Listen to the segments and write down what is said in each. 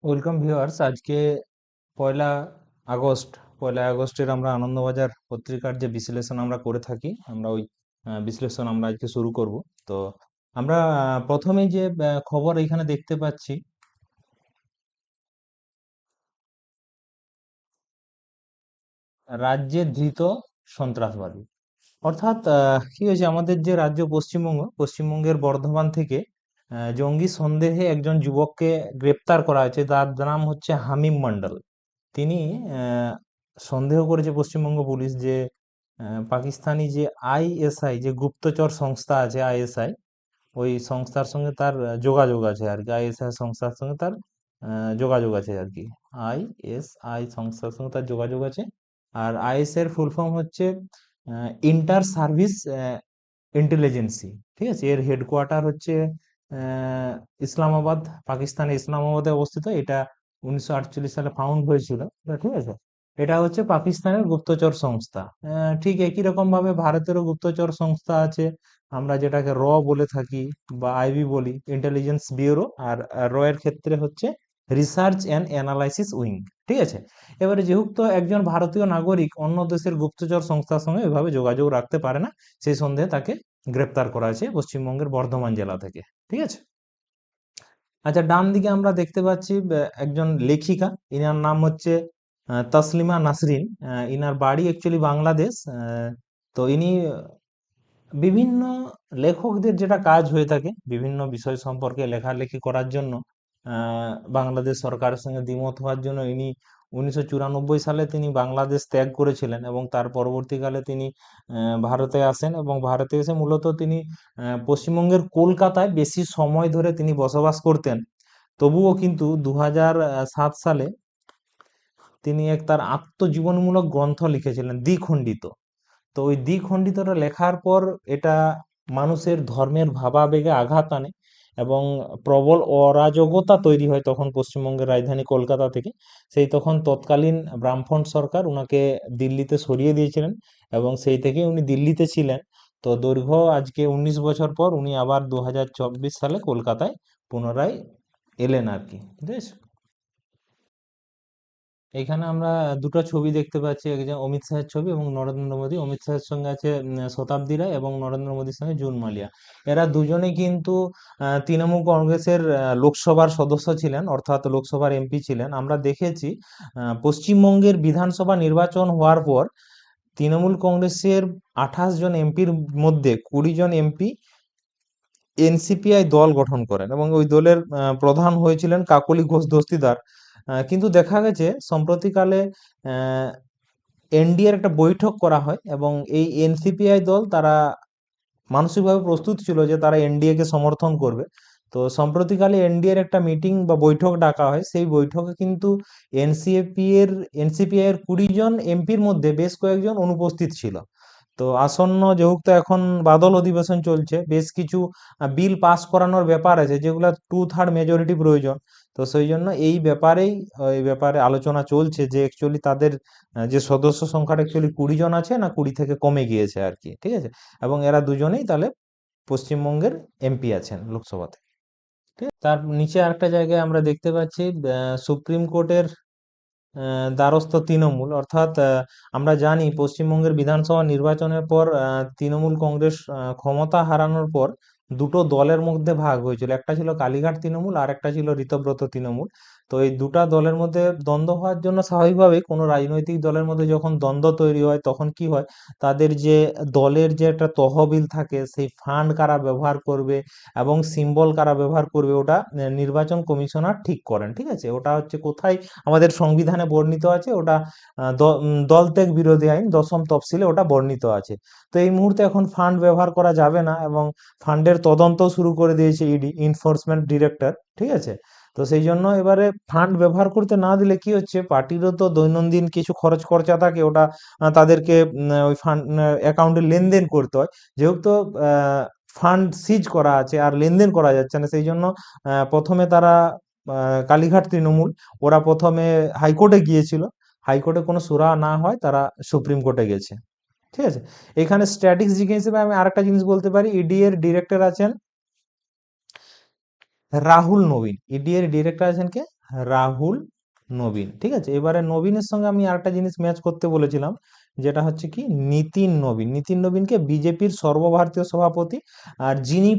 Welcome viewers. আজকে পয়লা August. পয়লা আগস্টের আমরা আনন্দবাজার পত্রিকার যে বিশ্লেষণ আমরা করে থাকি, আমরা ওই বিশ্লেষণ আমরা আজকে শুরু করব। তো আমরা প্রথমেই যে খবর এখানে দেখতে পাচ্ছি, রাজ্যে ধৃত সন্ত্রাসবাদী। অর্থাৎ কি হয়েছে, আমাদের যে রাজ্য পশ্চিমবঙ্গের বর্ধমান থেকে জঙ্গি সন্দেহে একজন যুবককে গ্রেপ্তার করা হয়েছে। তার নাম হচ্ছে হামিম মন্ডল। তিনি আহ, সন্দেহ করেছে পশ্চিমবঙ্গ পুলিশ যে পাকিস্তানি যে আইএসআই, যে গুপ্তচর সংস্থা আছে আইএসআই, ওই সংস্থার সঙ্গে তার যোগাযোগ আছে আর কি। আইএসআই সংস্থার সঙ্গে তার যোগাযোগ আছে আর কি। আইএসআই সংস্থার সঙ্গে তার যোগাযোগ আছে। আর আইএস এর ফুল ফর্ম হচ্ছে ইন্টার সার্ভিস ইন্টেলিজেন্সি। ঠিক আছে, এর হেডকোয়ার্টার হচ্ছে আহ, ইসলামাবাদ, পাকিস্তানের ইসলামাবাদে অবস্থিত। এটা 1948 সালে ফাউন্ড হয়েছিল। ঠিক আছে, এটা হচ্ছে পাকিস্তানের গুপ্তচর সংস্থা। ঠিক একই রকম ভাবে ভারতেরও গুপ্তচর সংস্থা আছে, আমরা যেটাকে র বলে থাকি বা আইবি বলি, ইন্টেলিজেন্স ব্যুরো। আর র এর ক্ষেত্রে হচ্ছে রিসার্চ অ্যান্ড অ্যানালাইসিস উইং। ঠিক আছে, এবারে যেহেতু একজন ভারতীয় নাগরিক অন্য দেশের গুপ্তচর সংস্থার সঙ্গে এভাবে যোগাযোগ রাখতে পারে না, সেই সন্দেহে তাকে গ্রেপ্তার করা হয়েছে পশ্চিমবঙ্গের বর্ধমান জেলা থেকে। ঠিক আছে। আচ্ছা, ডান দিকে আমরা দেখতে পাচ্ছি একজন লেখিকা, ইনার নাম হচ্ছে তসলিমা নাসরিন। ইনার বাড়ি অ্যাকচুয়ালি বাংলাদেশ। তো ইনি বিভিন্ন লেখকদের যেটা কাজ হয়ে থাকে, বিভিন্ন বিষয় সম্পর্কে লেখালেখি করার জন্য বাংলাদেশ সরকারের সঙ্গে দ্বিমত হওয়ার জন্য ইনি 1994 সালে তিনি বাংলাদেশ ত্যাগ করেছিলেন, এবং তার পরবর্তীকালে তিনি ভারতে আসেন, এবং ভারতে এসে মূলত তিনি পশ্চিমবঙ্গের কলকাতায় বেশি সময় ধরে তিনি বসবাস করতেন। তবুও কিন্তু 2007 সালে তিনি তার আত্মজীবনীমূলক গ্রন্থ লিখেছিলেন, দ্বিখণ্ডিত। তো ওই দ্বিখণ্ডিতটা লেখার পর এটা মানুষের ধর্মের ভাবাবেগে আঘাত আনে, এবং প্রবল অরাজকতা তৈরি হয় তখন পশ্চিমবঙ্গের রাজধানী কলকাতা থেকে। সেই তখন তৎকালীন বামফ্রন্ট সরকার উনাকে দিল্লিতে সরিয়ে দিয়েছিলেন, এবং সেই থেকে উনি দিল্লিতে ছিলেন। তো দৈর্ঘ্য আজকে 19 বছর পর উনি আবার 2024 সালে কলকাতায় পুনরায় এলেন আর কি। বেশ, এখানে আমরা দুটো ছবি দেখতে পাচ্ছি, একজন অমিত শাহের ছবি এবং নরেন্দ্র মোদী। অমিত শাহের সঙ্গে আছে শতাব্দী রায়, এবং নরেন্দ্র মোদীর সঙ্গে জুন মালিয়া। এরা দুজনেই কিন্তু তৃণমূল কংগ্রেসের লোকসভার সদস্য ছিলেন, অর্থাৎ লোকসভার এমপি ছিলেন। আমরা দেখেছি পশ্চিমবঙ্গের বিধানসভা নির্বাচন হওয়ার পর তৃণমূল কংগ্রেসের 28 জন এমপির মধ্যে 20 জন এমপি এনসিপিআই দল গঠন করেন, এবং ওই দলের প্রধান হয়েছিলেন কাকলি ঘোষ দস্তিদার। কিন্তু দেখা গেছে সম্প্রতিকালে এনডিএর একটা বৈঠক করা হয়, এবং এই এনসিপিআই দল তারা মানসিকভাবে প্রস্তুত ছিল যে তারা এনডিএ কে সমর্থন করবে। তো সম্প্রতিকালে এনডিএর একটা মিটিং বা বৈঠক ডাকা হয়, সেই বৈঠকে কিন্তু এনসিপিআই এর 20 জন এমপির মধ্যে বেশ কয়েকজন অনুপস্থিত ছিল। তো আসন্ন যেহেতু এখন বাদল অধিবেশন চলছে, বেশ কিছু বিল পাস করানোর ব্যাপার আছে যেগুলো 2/3 মেজরিটি প্রয়োজন। তো সেই জন্য এই ব্যাপারে আলোচনা চলছে যে অ্যাকচুয়ালি তাদের যে সদস্য সংখ্যাটা অ্যাকচুয়ালি 20 জন আছে না 20 থেকে কমে গিয়েছে আর কি। ঠিক আছে, এবং এরা দুজনেই তাহলে পশ্চিমবঙ্গের এমপি আছেন লোকসভাতে। ঠিক আছে? তার নিচে আরেকটা জায়গায় আমরা দেখতে পাচ্ছি সুপ্রিম কোর্টের দ্বারস্থ তৃণমূল। অর্থাৎ আমরা জানি পশ্চিমবঙ্গের বিধানসভা নির্বাচনের পর তৃণমূল কংগ্রেস ক্ষমতা হারানোর পর দুটো দলের মধ্যে ভাগ হয়েছিল, একটা ছিল কালীঘাট তৃণমূল আর একটা ছিল ঋতব্রত তৃণমূল। তো এই দুটা দলের মধ্যে দ্বন্দ্ব হওয়ার জন্য স্বাভাবিকভাবেই কোনো রাজনৈতিক দলের মধ্যে যখন দ্বন্দ্ব তৈরি হয় তখন কি হয়, তাদের যে দলের যে একটা তহবিল থাকে, সেই ফান্ড কারা ব্যবহার করবে এবং সিম্বল কারা ব্যবহার করবে, ওটা নির্বাচন কমিশনার ঠিক করেন। ঠিক আছে, ওটা হচ্ছে কোথায় আমাদের সংবিধানে বর্ণিত আছে, ওটা দলত্যাগ বিরোধী আইন 10ম তফসিলে ওটা বর্ণিত আছে। তো এই মুহূর্তে এখন ফান্ড ব্যবহার করা যাবে না, এবং ফান্ডের তদন্ত শুরু করে দিয়েছে ইডি, এনফোর্সমেন্ট ডিরেক্টর। ঠিক আছে, তো সেই জন্য এবারে ফান্ড ব্যবহার করতে না দিলে কি হচ্ছে, পার্টিরও তো দৈনন্দিন কিছু খরচ খরচা থাকে, ওটা তাদেরকে ওই ফান্ড অ্যাকাউন্টে লেনদেন করতে হয়। যেহেতু ফান্ড সিজ করা আছে আর লেনদেন করা যাচ্ছে না, সেই জন্য প্রথমে তারা কালীঘাট তৃণমূল, ওরা প্রথমে হাইকোর্টে গিয়েছিল। হাইকোর্টে কোনো সুরা না হয় তারা সুপ্রিম কোর্টে গেছে। ঠিক আছে, এখানে স্ট্র্যাটেজিক হিসেবে আমি আরেকটা জিনিস বলতে পারি, ইডি এর ডিরেক্টর আছেন রাহুল নবীন। ইডি এর ডিরেক্টর আছেন কে? রাহুল, নবীন। ঠিক আছে, এবারে নবীনের সঙ্গে আমি আরেকটা জিনিস ম্যাচ করতে বলেছিলাম, যেটা হচ্ছে কি নিতিন নবীন। নিতিন নবীনকে বিজেপির সর্বভারতীয় সভাপতি, আর যিনি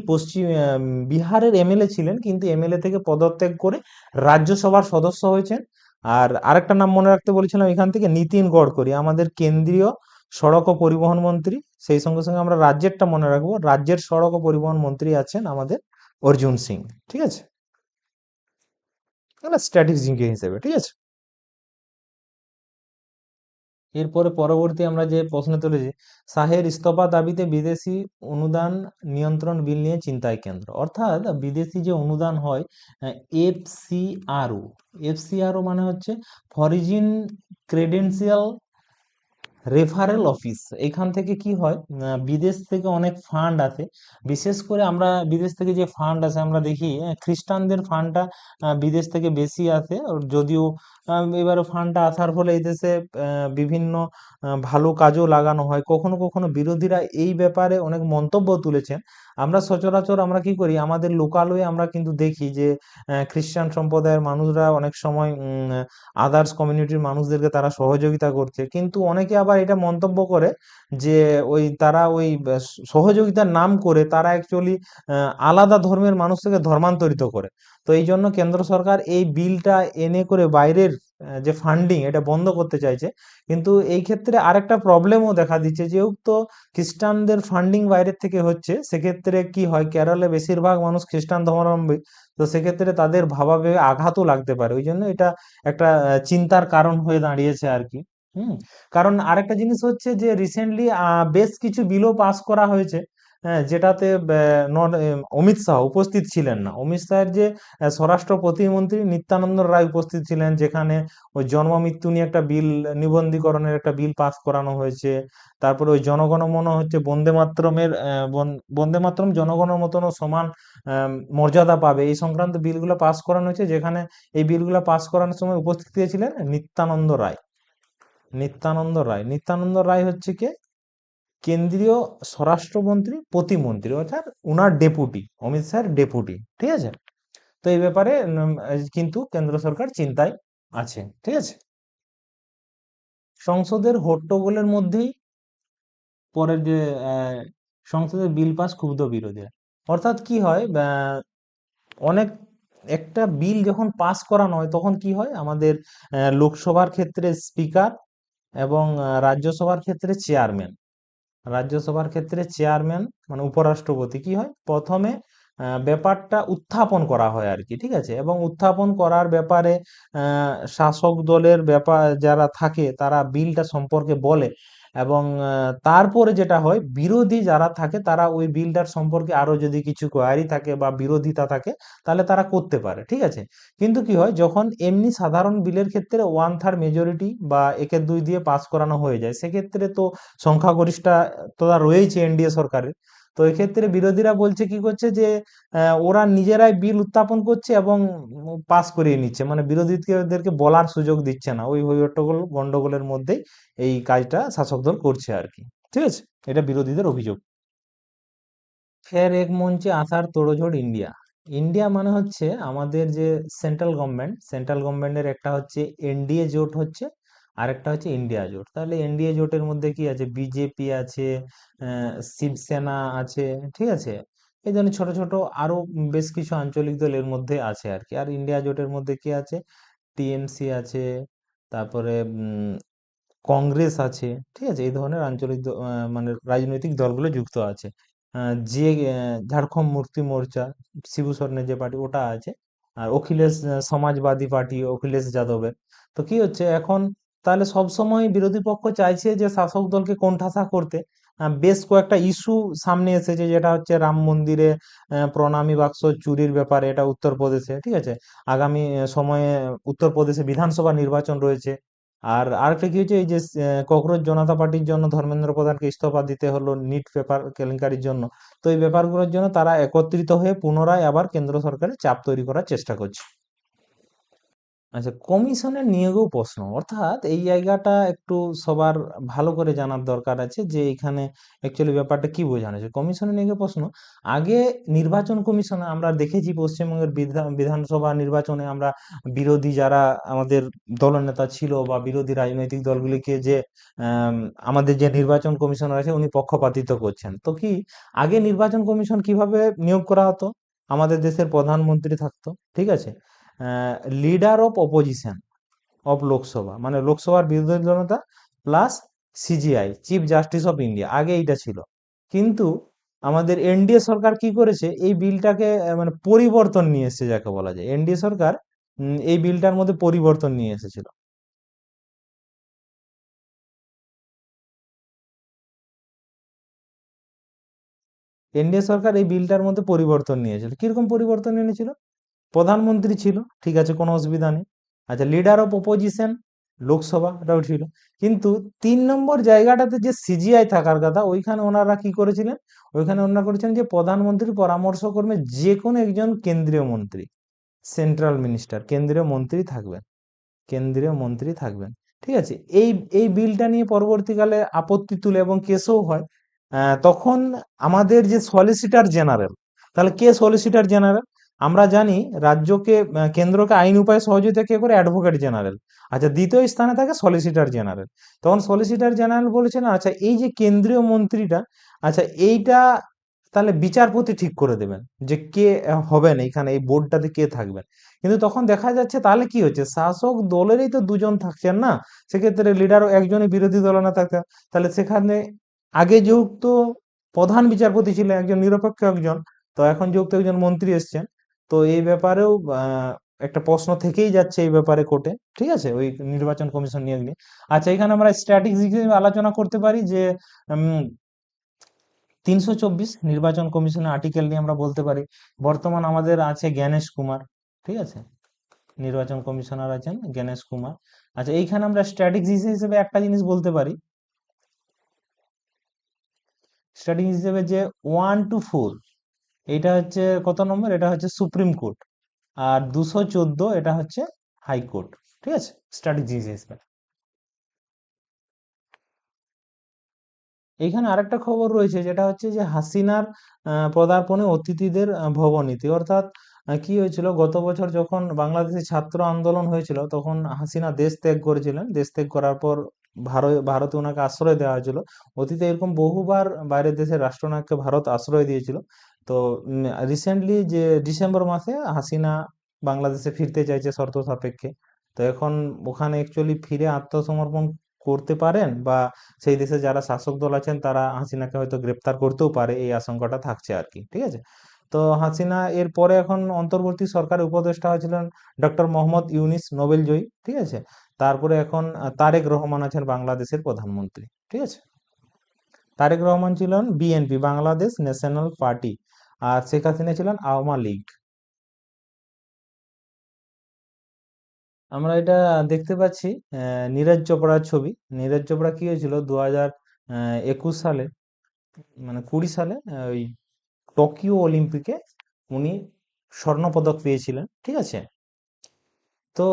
বিহারের এমএলএ ছিলেন, কিন্তু এমএলএ থেকে পদত্যাগ করে রাজ্যসভার সদস্য হয়েছেন। আর আরেকটা নাম মনে রাখতে বলেছিলাম এখান থেকে, নিতিন গডকরি, আমাদের কেন্দ্রীয় সড়ক ও পরিবহন মন্ত্রী। সেই সঙ্গে সঙ্গে আমরা রাজ্যেরটা মনে রাখবো, রাজ্যের সড়ক ও পরিবহন মন্ত্রী আছেন আমাদের অর্জুন সিং। ঠিক আছে, স্ট্র্যাটেজিক জিকে হিসেবে। ঠিক আছে, এরপরে পরবর্তী আমরা যে প্রশ্ন তুলেছি, শাহের ইস্তফা দাবিতে বিদেশি অনুদান নিয়ন্ত্রণ বিল নিয়ে চিন্তায় কেন্দ্র। অর্থাৎ বিদেশি যে অনুদান হয়, এফসিআরও, এফসিআরও মানে হচ্ছে ফরিজিন ক্রেডেন্সিয়াল রেফারেল অফিস। এখান থেকে কি হয়, বিদেশ থেকে অনেক ফান্ড আসে। বিশেষ করে আমরা বিদেশ থেকে যে ফান্ড আসে আমরা দেখি, খ্রিস্টানদের ফান্ডটা বিদেশ থেকে বেশি আসে। যদিও এবারে ফান্ডটা আসার ফলে এই দেশে বিভিন্ন ভালো কাজও লাগানো হয়। কখনো কখনো বিরোধীরা এই ব্যাপারে অনেক মন্তব্য তুলেছেন। আমরা সচরাচর আমরা কি করি, আমাদের লোকালয়ে আমরা কিন্তু দেখি যে খ্রিস্টান সম্প্রদায়ের মানুষরা অনেক সময় আদার্স কমিউনিটির মানুষদেরকে তারা সহযোগিতা করছে, কিন্তু অনেকে আবার এটা মন্তব্য করে যে তারা সহযোগিতার নাম করে তারা অ্যাকচুয়ালি আলাদা ধর্মের মানুষ থেকে ধর্মান্তরিত করে। তো এই জন্য কেন্দ্র সরকার এই বিলটা এনে করে বাইরের যে ফান্ডিং এটা বন্ধ করতে চাইছে। কিন্তু এই ক্ষেত্রে আরেকটা প্রবলেমও দেখা দিচ্ছে, যেহেতু খ্রিস্টানদের ফান্ডিং বাইরের থেকে হচ্ছে, সেক্ষেত্রে কি হয়, কেরলে বেশিরভাগ মানুষ খ্রিস্টান ধর্মাবলম্বী। তো সেক্ষেত্রে তাদের ভাবাবেগে আঘাতও লাগতে পারে। ওই জন্য এটা একটা চিন্তার কারণ হয়ে দাঁড়িয়েছে আর কি। হুম। কারণ আরেকটা জিনিস হচ্ছে যে রিসেন্টলি বেশ কিছু বিলও পাস করা হয়েছে, হ্যাঁ, যেটাতে অমিত শাহ উপস্থিত ছিলেন না। অমিত শাহের যে স্বরাষ্ট্র প্রতিমন্ত্রী নিত্যানন্দ রায় উপস্থিত ছিলেন, যেখানে ওই জন্ম মৃত্যু নিয়ে একটা বিল, নিবন্ধীকরণের একটা বিল পাস করানো হয়েছে। তারপরে ওই জনগণমন হচ্ছে বন্দে মাতরমের বন্দে মাতরম জনগণের মতনও সমান মর্যাদা পাবে, এই সংক্রান্ত বিলগুলো পাস করানো হয়েছে। যেখানে এই বিলগুলো পাস করানোর সময় উপস্থিত ছিলেন নিত্যানন্দ রায়। নিত্যানন্দ রায় হচ্ছে কে কেন্দ্রীয় স্বরাষ্ট্রমন্ত্রী প্রতিমন্ত্রী, অর্থাৎ উনার ডেপুটি, অমিত শাহের ডেপুটি। ঠিক আছে, তো এই ব্যাপারে কিন্তু কেন্দ্র সরকার চিন্তায় আছে। ঠিক আছে, সংসদের হট্টগোলের মধ্যেই পরের যে সংসদের বিল পাস ক্ষুব্ধ বিরোধীরা। অর্থাৎ কি হয়, অনেক একটা বিল যখন পাস করানো হয় তখন কি হয়, আমাদের লোকসভার ক্ষেত্রে স্পিকার এবং রাজ্যসভার ক্ষেত্রে চেয়ারম্যান, রাজ্যসভার ক্ষেত্রে চেয়ারম্যান মানে উপরাষ্ট্রপতি কি হয়, প্রথমে ব্যাপারটা উত্থাপন করা হয় আর কি। ঠিক আছে, এবং উত্থাপন করার ব্যাপারে শাসক দলের ব্যাপার যারা থাকে তারা বিলটা সম্পর্কে বলে, এবং তারপরে যেটা হয়, বিরোধী যারা থাকে তারা ওই বিলটার সম্পর্কে আরো যদি কিছু কোয়ারি থাকে বা বিরোধিতা থাকে তাহলে তারা করতে পারে। ঠিক আছে, কিন্তু কি হয়, যখন এমনি সাধারণ বিলের ক্ষেত্রে 1/3 মেজরিটি বা 1/2 দিয়ে পাস করানো হয়ে যায়, সেক্ষেত্রে তো সংখ্যাগরিষ্ঠতা রয়েছে এনডিএ সরকারের। তো এক্ষেত্রে বিরোধীরা বলছে কি করছে যে ওরা নিজেরাই বিল উত্থাপন করছে এবং পাস করিয়ে নিচ্ছে, মানে বিরোধীদেরকে বলার সুযোগ দিচ্ছে না। ওই হট্টগোল গন্ডগোলের মধ্যেই এই কাজটা শাসক দল করছে আর কি। ঠিক আছে, এটা বিরোধীদের অভিযোগ। ফের এক মঞ্চে আসার তোড়জোড় ইন্ডিয়া। ইন্ডিয়া মানে হচ্ছে আমাদের যে সেন্ট্রাল গভর্নমেন্টের একটা হচ্ছে এনডিএ জোট হচ্ছে, আর একটা হচ্ছে ইন্ডিয়া জোট। তাহলে এনডিএ জোটের মধ্যে কি আছে, বিজেপি আছে, শিবসেনা আছে। ঠিক আছে, এই ধরনের ছোট ছোট আরো বেশ কিছু আঞ্চলিক দল এর মধ্যে আছে আর কি। আর ইন্ডিয়া জোটের মধ্যে কি আছে, টিএমসি আছে, তারপরে কংগ্রেস আছে। ঠিক আছে, এই ধরনের আঞ্চলিক মানে রাজনৈতিক দলগুলো যুক্ত আছে। যে ঝাড়খণ্ড মুক্তি মোর্চা, শিবু সোরেনের যে পার্টি ওটা আছে, আর অখিলেশ সমাজবাদী পার্টি অখিলেশ যাদবের। তো কি হচ্ছে এখন, তাহলে সব সময় বিরোধী পক্ষ চাইছে যে শাসক দলকে কোণঠাসা করতে। বেশ কয়েকটা ইস্যু সামনে এসেছে, যেটা হচ্ছে রাম মন্দিরে প্রণামী বাক্স চুরির ব্যাপারে, এটা উত্তরপ্রদেশে। ঠিক আছে, আগামী সময়ে উত্তরপ্রদেশে বিধানসভা নির্বাচন রয়েছে। আর আরেকটা কি হচ্ছে, এই যে ককরোচ জনতা পার্টির জন্য ধর্মেন্দ্র প্রধানকে ইস্তফা দিতে হলো নিট পেপার কেলেঙ্কারির জন্য। তো এই ব্যাপারগুলোর জন্য তারা একত্রিত হয়ে পুনরায় আবার কেন্দ্র সরকারের চাপ তৈরি করার চেষ্টা করছে। আচ্ছা, কমিশনের নিয়োগেও প্রশ্ন, অর্থাৎ এই জায়গাটা একটু সবার ভালো করে জানার দরকার আছে যে এখানে অ্যাকচুয়ালি ব্যাপারটা কি বোঝানো হয়েছে। কমিশনের নিয়োগের প্রশ্ন, আগে নির্বাচন কমিশনে আমরা দেখেছি পশ্চিমবঙ্গের বিধানসভা নির্বাচনে আমরা বিরোধী যারা আমাদের দলনেতা ছিল বা বিরোধী রাজনৈতিক দলগুলিকে যে আম, আমাদের যে নির্বাচন কমিশনার আছে উনি পক্ষপাতিত্ব করছেন। তো কি আগে নির্বাচন কমিশন কিভাবে নিয়োগ করা হতো? আমাদের দেশের প্রধানমন্ত্রী থাকতো, ঠিক আছে, leader of opposition of Lok Sabha, মানে লোকসভার বিরোধী দলনেতা plus CGI, chief justice of India, আগে এইটা ছিল। কিন্তু আমাদের এনডিএ সরকার কি করেছে, এই বিলটাকে মানে পরিবর্তন নিয়ে এসেছে যাকে বলা যায়। এনডিএ সরকার এই বিলটার মধ্যে পরিবর্তন নিয়ে এসেছিল। এনডিএ সরকার এই বিলটার মধ্যে পরিবর্তন নিয়েছিল। কিরকম পরিবর্তন এনেছিল? প্রধানমন্ত্রী ছিল, ঠিক আছে, কোনো অসুবিধা নেই। আচ্ছা, লিডার অফ অপোজিশন লোকসভা, এটাও ছিল। কিন্তু 3 নম্বর জায়গাটাতে যে সিজিআই থাকার কথা, ওইখানে ওনারা কি করেছিলেন? ওইখানে ওনারা করেছেন যে প্রধানমন্ত্রীর পরামর্শ করবে যে কোনো একজন কেন্দ্রীয় মন্ত্রী, সেন্ট্রাল মিনিস্টার, কেন্দ্রীয় মন্ত্রী থাকবেন, কেন্দ্রীয় মন্ত্রী থাকবেন। ঠিক আছে, এই এই বিলটা নিয়ে পরবর্তীকালে আপত্তি তুলে এবং কেসও হয়। তখন আমাদের যে সলিসিটার জেনারেল, তাহলে কে সলিসিটার জেনারেল? আমরা জানি রাজ্যকে কেন্দ্রকে আইন উপায়ে সহযোগিতা কে করে? Advocate general. আচ্ছা, দ্বিতীয় স্থানে থাকে সলিসিটার জেনারেল। তখন সলিসিটার জেনারেল বলেছেন, আচ্ছা এই যে কেন্দ্রীয় মন্ত্রীটা, আচ্ছা এইটা তাহলে বিচারপতি ঠিক করে দেবেন যে কে হবেন এখানে, এই বোর্ডটাতে কে থাকবেন। কিন্তু তখন দেখা যাচ্ছে তাহলে কি হচ্ছে, শাসক দলেরই তো দুজন থাকছেন না, সেক্ষেত্রে লিডারও একজনই, বিরোধী দল না থাকতে, তাহলে সেখানে আগে যেহেতু প্রধান বিচারপতি ছিলেন একজন নিরপেক্ষ একজন, তো এখন যেহেতু একজন মন্ত্রী এসছেন, তো এই ব্যাপারেও একটা প্রশ্ন থেকেই যাচ্ছে এই ব্যাপারে কোর্টে, ঠিক আছে, ওই নির্বাচন কমিশন নিয়োগ নিয়ে। আচ্ছা, এখানে আমরা স্ট্র্যাটেজি আলোচনা করতে পারি যে উম, 324 নির্বাচন কমিশনের আর্টিকেল নিয়ে আমরা বলতে পারি। বর্তমান আমাদের আছে জ্ঞানেশ কুমার, ঠিক আছে, নির্বাচন কমিশনার আছেন জ্ঞানেশ কুমার। আচ্ছা, এইখানে আমরা স্ট্র্যাটেজি হিসেবে একটা জিনিস বলতে পারি, স্ট্র্যাটেজি হিসেবে যে 1 to 4, এটা হচ্ছে কত নম্বর, এটা হচ্ছে সুপ্রিম কোর্ট, আর 214 এটা হচ্ছে হাইকোর্ট, ঠিক আছে, স্ট্র্যাটেজি হিসেবে। এইখানে আরেকটা খবর রয়েছে, যেটা হচ্ছে যে হাসিনার পদার্পণে অতিথিদের ভবনীতি, অর্থাৎ কি হয়েছিল গত বছর যখন বাংলাদেশে ছাত্র আন্দোলন হয়েছিল, তখন হাসিনা দেশ ত্যাগ করেছিলেন। দেশ ত্যাগ করার পর ভারতে ওনাকে আশ্রয় দেওয়া হয়েছিল। অতীতে এরকম বহুবার বাইরের দেশের রাষ্ট্রনায়ককে ভারত আশ্রয় দিয়েছিল। তো রিসেন্টলি যে ডিসেম্বর মাসে হাসিনা বাংলাদেশে ফিরতে চাইছে শর্ত সাপেক্ষে। তো এখন ওখানে অ্যাকচুয়ালি ফিরে আত্মসমর্পণ করতে পারেন, বা সেই দেশে যারা শাসক দল আছেন তারা হাসিনাকে হয়তো গ্রেপ্তার করতেও পারে, এই আশঙ্কাটা থাকছে আর কি, ঠিক আছে। তো হাসিনা এর পরে এখন অন্তর্বর্তী সরকারের উপদেষ্টা হয়েছিলেন ডক্টর মোহাম্মদ ইউনিস, নোবেল জয়ী, ঠিক আছে। তারপরে এখন তারেক রহমান আছেন বাংলাদেশের প্রধানমন্ত্রী, ঠিক আছে। তারেক রহমান ছিলেন বিএনপি, বাংলাদেশ ন্যাশনাল পার্টি, আর শেখ হাসিনা ছিলেন আওয়ামী লীগ। আমরা এটা দেখতে পাচ্ছি নীরজ চোপড়ার ছবি। নীরজ চোপড়া কি হয়েছিল 2021 সালে, মানে 20 সালে, ওই টোকিও অলিম্পিকে উনি স্বর্ণপদক পেয়েছিলেন, ঠিক আছে। তো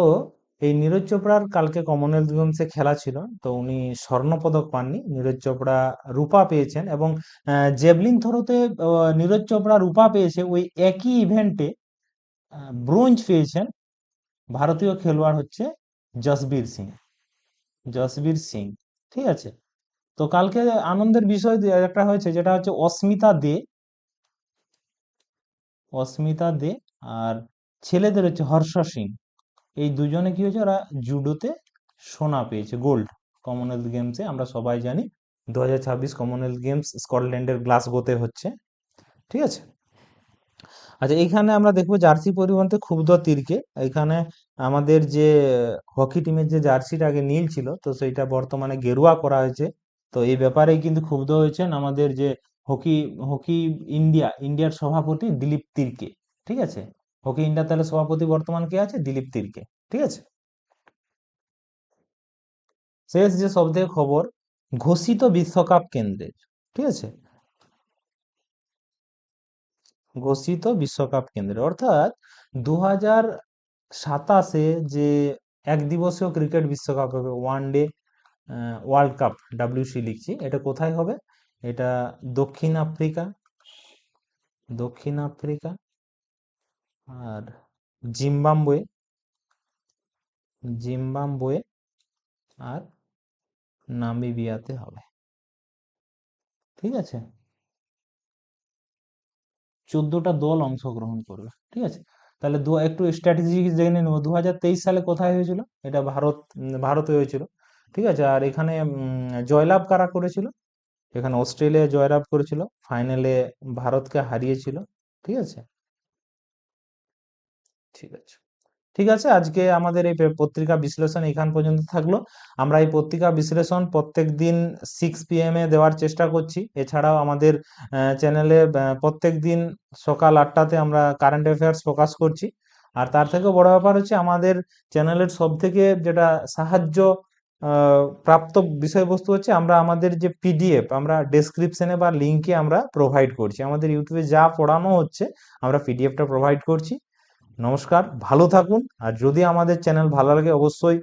এই নীরজ চোপড়ার কালকে কমনওয়েলথ গেমসে খেলা ছিল, তো উনি স্বর্ণপদক পাননি, নীরজ চোপড়া রূপা পেয়েছেন। এবং জেভলিন থ্রোতে নীরজ চোপড়া রূপা পেয়েছে, ওই একই ইভেন্টে ব্রোঞ্জ পেয়েছেন ভারতীয় খেলোয়াড় হচ্ছে জসবীর সিং, জসবীর সিং, ঠিক আছে। তো কালকে আনন্দের বিষয় একটা হয়েছে, যেটা হচ্ছে অস্মিতা দে আর ছেলেদের হচ্ছে হর্ষ সিং, এই দুজনে কি হয়েছে, ওরা জুডোতে সোনা পেয়েছে, গোল্ড, কমনওয়েলথ গেমসে। আমরা সবাই জানি 2026 কমনওয়েলথ গেমস স্কটল্যান্ডের গ্লাসগোতে হচ্ছে, ঠিক আছে। আচ্ছা, এইখানে আমরা দেখবো জার্সি পরিবর্তে ক্ষুব্ধ তির্কে। এখানে আমাদের যে হকি টিমের যে জার্সিটা আগে নীল ছিল, তো সেইটা বর্তমানে গেরুয়া করা হয়েছে। তো এই ব্যাপারেই কিন্তু ক্ষুব্ধ হয়েছেন আমাদের যে হকি হকি ইন্ডিয়ার সভাপতি দিলীপ তির্কে, ঠিক আছে। হকি ইন্ডিয়া তাহলে সভাপতি বর্তমান কে আছে? দিলীপ তির্কে, ঠিক আছে। শেষ যে সবথেকে খবর, ঘোষিত বিশ্বকাপ কেন্দ্রের, ঠিক আছে, ঘোষিত বিশ্বকাপ কেন্দ্রে, অর্থাৎ সাতাশে যে এক দিবসীয় ক্রিকেট বিশ্বকাপ হবে, one day world cup, WC লিখছি, এটা কোথায় হবে? এটা দক্ষিণ আফ্রিকা, দক্ষিণ আফ্রিকা আর জিম্বাবুয়ে, জিম্বাবুয়ে আর নামিবিয়াতে হবে। ঠিক আছে, 14টা দল অংশগ্রহণ করবে। ঠিক আছে, তাহলে একটু স্ট্র্যাটেজি জেনে নেবো। 2023 সালে কোথায় হয়েছিল? এটা ভারতে হয়েছিল। ঠিক আছে, আর এখানে জয়লাভ কারা করেছিল? এখানে অস্ট্রেলিয়া জয়লাভ করেছিল, ফাইনালে ভারতকে হারিয়েছিল। ঠিক আছে, ঠিক আছে, ঠিক আছে, আজকে আমাদের এই পত্রিকা বিশ্লেষণ এখান পর্যন্ত থাকলো। আমরা এই পত্রিকা বিশ্লেষণ প্রত্যেক দিন 6 PM এ দেওয়ার চেষ্টা করছি। এছাড়াও আমাদের চ্যানেলে প্রত্যেক দিন সকাল 8টাতে আমরা কারেন্ট অ্যাফেয়ার্স ফোকাস করছি। আর তার থেকেও বড় ব্যাপার হচ্ছে, আমাদের চ্যানেলের সব থেকে যেটা সাহায্য প্রাপ্ত বিষয়বস্তু হচ্ছে, আমরা আমাদের যে PDF আমরা ডেসক্রিপশনে বা লিঙ্কে আমরা প্রোভাইড করছি। আমাদের ইউটিউবে যা পড়ানো হচ্ছে আমরা PDFটা প্রোভাইড করছি। নমস্কার, ভালো থাকুন। আর যদি আমাদের চ্যানেল ভালো লাগে অবশ্যই